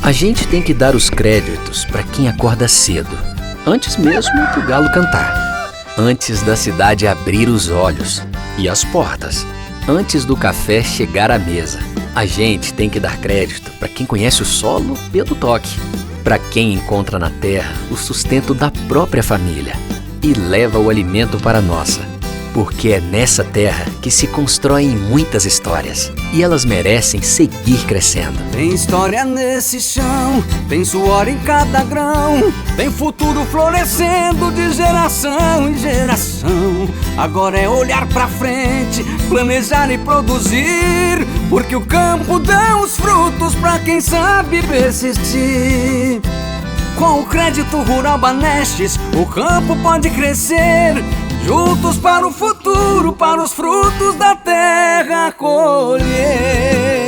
A gente tem que dar os créditos para quem acorda cedo, antes mesmo do galo cantar, antes da cidade abrir os olhos e as portas, antes do café chegar à mesa. A gente tem que dar crédito para quem conhece o solo pelo toque, para quem encontra na terra o sustento da própria família e leva o alimento para a nossa. Porque é nessa terra que se constroem muitas histórias e elas merecem seguir crescendo. Tem história nesse chão, tem suor em cada grão, tem futuro florescendo de geração em geração. Agora é olhar pra frente, planejar e produzir, porque o campo dá os frutos pra quem sabe persistir. Com o crédito rural Banestes, o campo pode crescer. Juntos para o futuro, para os frutos da terra colher.